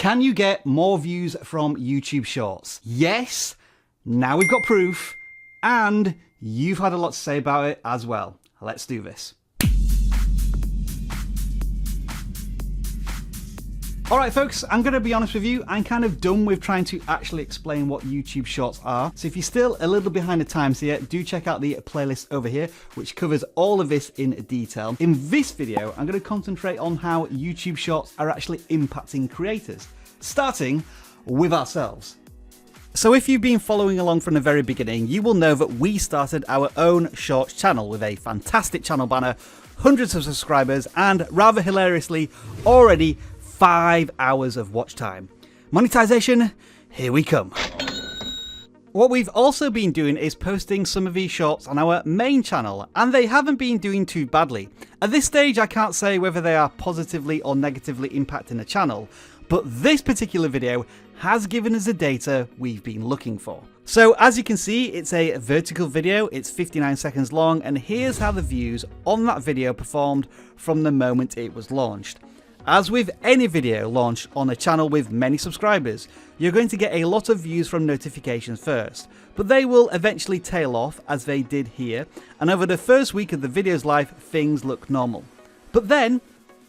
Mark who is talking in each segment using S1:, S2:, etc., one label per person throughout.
S1: Can you get more views from YouTube Shorts? Yes, now we've got proof, and you've had a lot to say about it as well. Let's do this. Alright folks, I'm going to be honest with you, I'm kind of done with trying to actually explain what YouTube Shorts are. So if you're still a little behind the times here, do check out the playlist over here, which covers all of this in detail. In this video, I'm going to concentrate on how YouTube Shorts are actually impacting creators, starting with ourselves. So if you've been following along from the very beginning, you will know that we started our own Shorts channel with a fantastic channel banner, hundreds of subscribers, and rather hilariously, already 5 hours of watch time. Monetization, here we come. What we've also been doing is posting some of these shorts on our main channel, and they haven't been doing too badly. At this stage, I can't say whether they are positively or negatively impacting the channel, but this particular video has given us the data we've been looking for. So as you can see, it's a vertical video, it's 59 seconds long, and here's how the views on that video performed from the moment it was launched. As with any video launched on a channel with many subscribers, you're going to get a lot of views from notifications first, but they will eventually tail off as they did here, and over the first week of the video's life, things look normal. But then,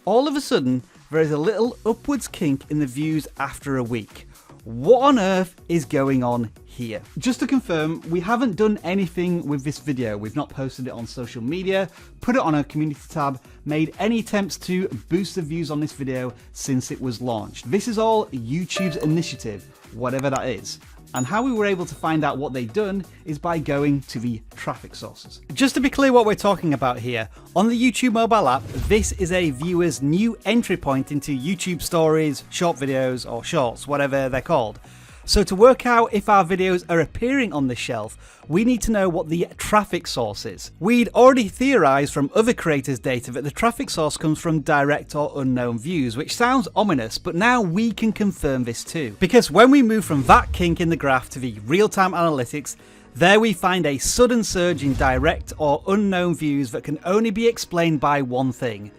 S1: all of a sudden, there is a little upwards kink in the views after a week. What on earth is going on here? Just to confirm, we haven't done anything with this video. We've not posted it on social media, put it on a community tab, made any attempts to boost the views on this video since it was launched. This is all YouTube's initiative, whatever that is. And how we were able to find out what they'd done is by going to the traffic sources. Just to be clear what we're talking about here, on the YouTube mobile app, this is a viewer's new entry point into YouTube stories, short videos, or shorts, whatever they're called. So to work out if our videos are appearing on this shelf, we need to know what the traffic source is. We'd already theorized from other creators' data that the traffic source comes from direct or unknown views, which sounds ominous, but now we can confirm this too. Because when we move from that kink in the graph to the real-time analytics, there we find a sudden surge in direct or unknown views that can only be explained by one thing: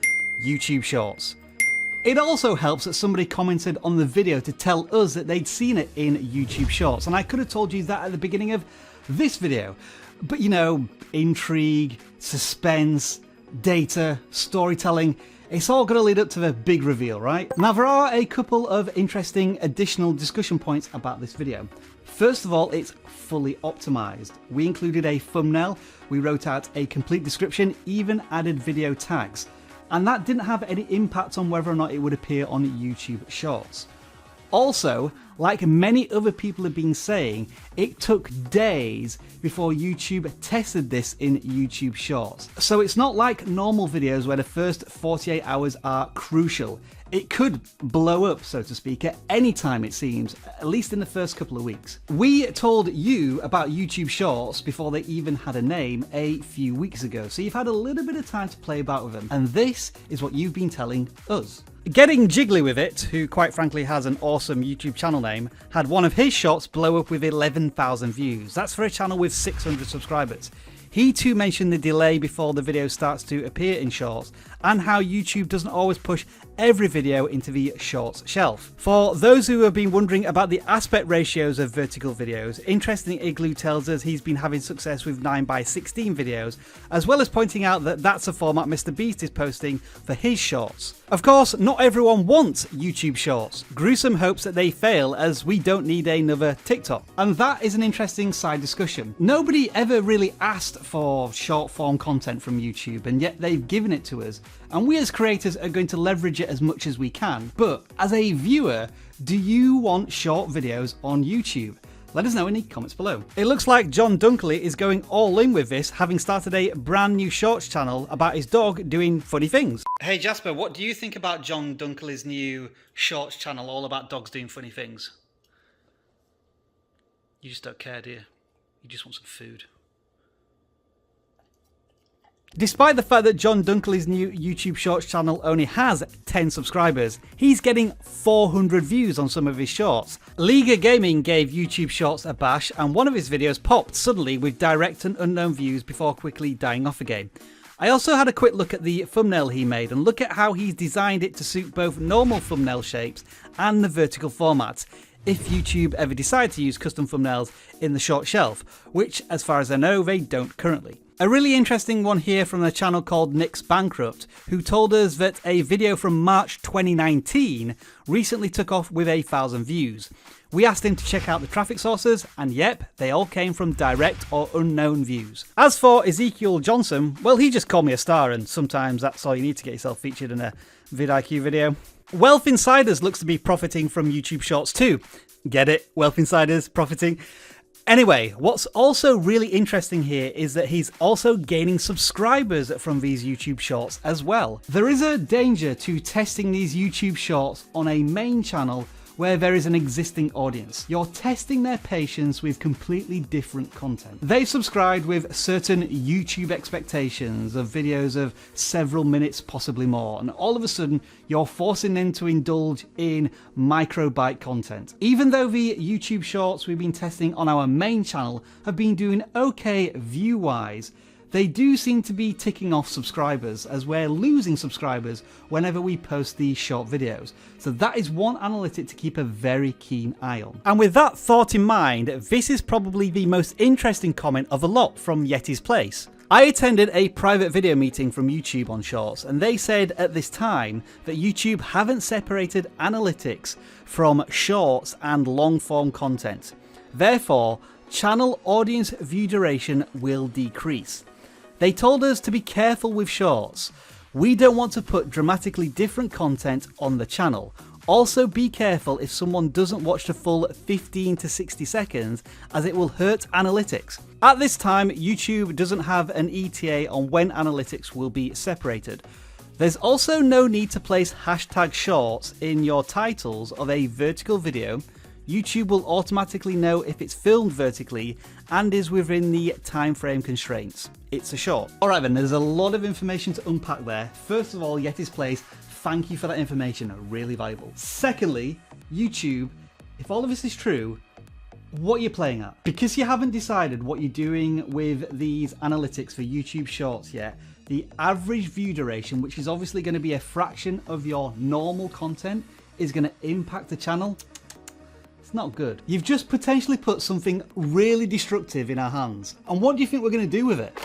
S1: YouTube Shorts. It also helps that somebody commented on the video to tell us that they'd seen it in YouTube Shorts, and I could have told you that at the beginning of this video. But you know, intrigue, suspense, data, storytelling, it's all going to lead up to the big reveal, right? Now there are a couple of interesting additional discussion points about this video. First of all, it's fully optimized. We included a thumbnail, we wrote out a complete description, even added video tags. And that didn't have any impact on whether or not it would appear on YouTube Shorts. Also, like many other people have been saying, it took days before YouTube tested this in YouTube Shorts. So it's not like normal videos where the first 48 hours are crucial. It could blow up, so to speak, at any time it seems, at least in the first couple of weeks. We told you about YouTube Shorts before they even had a name a few weeks ago, so you've had a little bit of time to play about with them, and this is what you've been telling us. Getting Jiggly with It, who quite frankly has an awesome YouTube channel name, had one of his shorts blow up with 11,000 views. That's for a channel with 600 subscribers. He too mentioned the delay before the video starts to appear in Shorts, and how YouTube doesn't always push every video into the Shorts shelf. For those who have been wondering about the aspect ratios of vertical videos, Interesting Igloo tells us he's been having success with 9:16 videos, as well as pointing out that that's a format Mr. Beast is posting for his Shorts. Of course, not everyone wants YouTube Shorts. Gruesome hopes that they fail, as we don't need another TikTok. And that is an interesting side discussion. Nobody ever really asked for short form content from YouTube, and yet they've given it to us. And we as creators are going to leverage it as much as we can. But as a viewer, do you want short videos on YouTube? Let us know in the comments below. It looks like John Dunkley is going all in with this, having started a brand new Shorts channel about his dog doing funny things. Hey Jasper, what do you think about John Dunkley's new Shorts channel all about dogs doing funny things? You just don't care, do you? You just want some food. Despite the fact that John Dunkley's new YouTube Shorts channel only has 10 subscribers, he's getting 400 views on some of his shorts. Liga Gaming gave YouTube Shorts a bash, and one of his videos popped suddenly with direct and unknown views before quickly dying off again. I also had a quick look at the thumbnail he made and look at how he's designed it to suit both normal thumbnail shapes and the vertical formats, if YouTube ever decide to use custom thumbnails in the short shelf, which as far as I know they don't currently. A really interesting one here from a channel called Nick's Bankrupt, who told us that a video from March 2019 recently took off with 1,000 views. We asked him to check out the traffic sources, and yep, they all came from direct or unknown views. As for Ezekiel Johnson, well, he just called me a star, and sometimes that's all you need to get yourself featured in a vidIQ video. Wealth Insiders looks to be profiting from YouTube Shorts too. Get it? Wealth Insiders profiting. Anyway, what's also really interesting here is that he's also gaining subscribers from these YouTube Shorts as well. There is a danger to testing these YouTube Shorts on a main channel where there is an existing audience. You're testing their patience with completely different content. They've subscribed with certain YouTube expectations of videos of several minutes, possibly more, and all of a sudden you're forcing them to indulge in micro-bite content. Even though the YouTube Shorts we've been testing on our main channel have been doing okay view-wise, they do seem to be ticking off subscribers, as we're losing subscribers whenever we post these short videos. So that is one analytic to keep a very keen eye on. And with that thought in mind, this is probably the most interesting comment of a lot from Yeti's Place. I attended a private video meeting from YouTube on Shorts, and they said at this time that YouTube haven't separated analytics from Shorts and long-form content. Therefore, channel audience view duration will decrease. They told us to be careful with Shorts. We don't want to put dramatically different content on the channel. Also be careful if someone doesn't watch the full 15 to 60 seconds, as it will hurt analytics. At this time, YouTube doesn't have an ETA on when analytics will be separated. There's also no need to place hashtag Shorts in your titles of a vertical video. YouTube will automatically know if it's filmed vertically and is within the time frame constraints. It's a short. Alright then, there's a lot of information to unpack there. First of all, Yeti's Place, thank you for that information, really valuable. Secondly, YouTube, if all of this is true, what are you playing at? Because you haven't decided what you're doing with these analytics for YouTube Shorts yet, the average view duration, which is obviously going to be a fraction of your normal content, is going to impact the channel. Not good. You've just potentially put something really destructive in our hands. And what do you think we're going to do with it?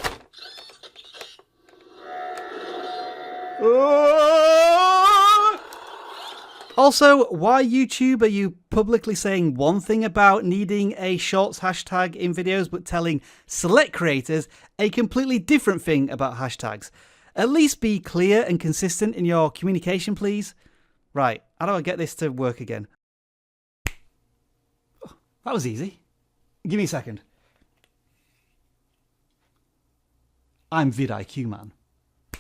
S1: Also, why YouTube are you publicly saying one thing about needing a Shorts hashtag in videos but telling select creators a completely different thing about hashtags? At least be clear and consistent in your communication, please. Right, how do I get this to work again? That was easy. Give me a second. I'm vidIQ man.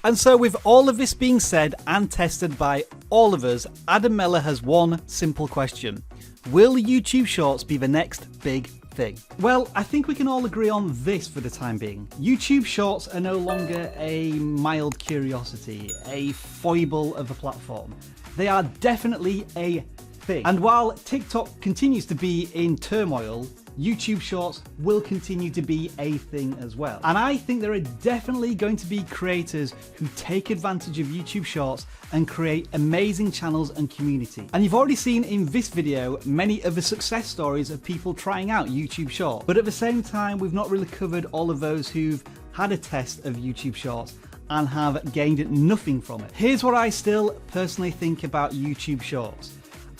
S1: And so with all of this being said and tested by all of us, Adam Meller has one simple question. Will YouTube Shorts be the next big thing? Well, I think we can all agree on this for the time being. YouTube Shorts are no longer a mild curiosity, a foible of a platform. They are definitely a thing. And while TikTok continues to be in turmoil, YouTube Shorts will continue to be a thing as well. And I think there are definitely going to be creators who take advantage of YouTube Shorts and create amazing channels and community. And you've already seen in this video many of the success stories of people trying out YouTube Shorts. But at the same time, we've not really covered all of those who've had a test of YouTube Shorts and have gained nothing from it. Here's what I still personally think about YouTube Shorts.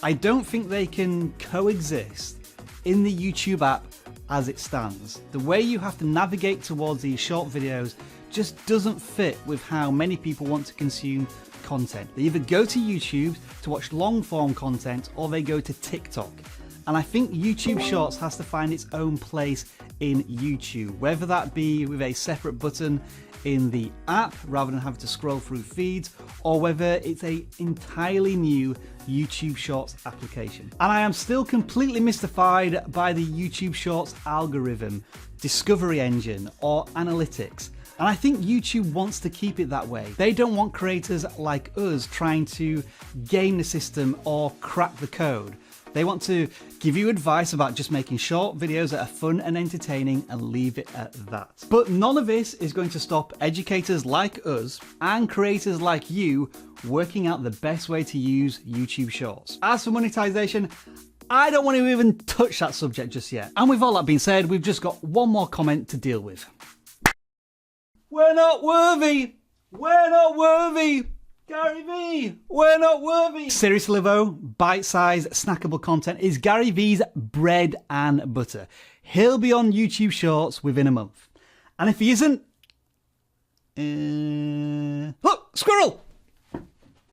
S1: I don't think they can coexist in the YouTube app as it stands. The way you have to navigate towards these short videos just doesn't fit with how many people want to consume content. They either go to YouTube to watch long form content or they go to TikTok. And I think YouTube Shorts has to find its own place in YouTube, whether that be with a separate button in the app rather than having to scroll through feeds, or whether it's an entirely new YouTube Shorts application. And I am still completely mystified by the YouTube Shorts algorithm, discovery engine, or analytics. And I think YouTube wants to keep it that way. They don't want creators like us trying to game the system or crack the code. They want to give you advice about just making short videos that are fun and entertaining and leave it at that. But none of this is going to stop educators like us and creators like you working out the best way to use YouTube Shorts. As for monetization, I don't want to even touch that subject just yet. And with all that being said, we've just got one more comment to deal with. We're not worthy! We're not worthy! Gary Vee, we're not worthy! Seriously though, bite-sized, snackable content is Gary Vee's bread and butter. He'll be on YouTube Shorts within a month. And if he isn't... Look, squirrel!